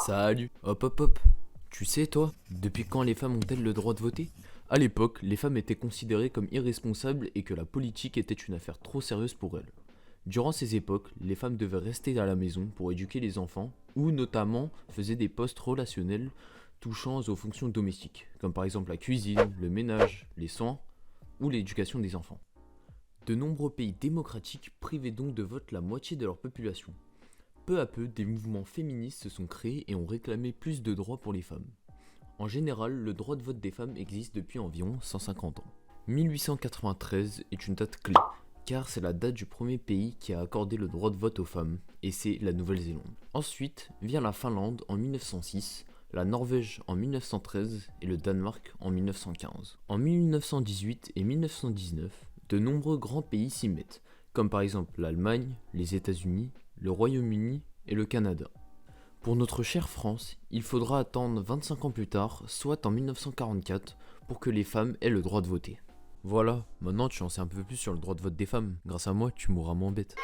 Salut. Hop hop hop. Tu sais toi, depuis quand les femmes ont-elles le droit de voter? À l'époque, les femmes étaient considérées comme irresponsables et que la politique était une affaire trop sérieuse pour elles. Durant ces époques, les femmes devaient rester à la maison pour éduquer les enfants ou notamment faisaient des postes relationnels touchant aux fonctions domestiques, comme par exemple la cuisine, le ménage, les soins ou l'éducation des enfants. De nombreux pays démocratiques privaient donc de vote la moitié de leur population. Peu à peu, des mouvements féministes se sont créés et ont réclamé plus de droits pour les femmes. En général, le droit de vote des femmes existe depuis environ 150 ans. 1893 est une date clé, car c'est la date du premier pays qui a accordé le droit de vote aux femmes, et c'est la Nouvelle-Zélande. Ensuite vient la Finlande en 1906, la Norvège en 1913 et le Danemark en 1915. En 1918 et 1919, de nombreux grands pays s'y mettent, comme par exemple l'Allemagne, les États-Unis, le Royaume-Uni et le Canada. Pour notre chère France, il faudra attendre 25 ans plus tard, soit en 1944, pour que les femmes aient le droit de voter. Voilà, maintenant tu en sais un peu plus sur le droit de vote des femmes. Grâce à moi, tu mourras moins bête.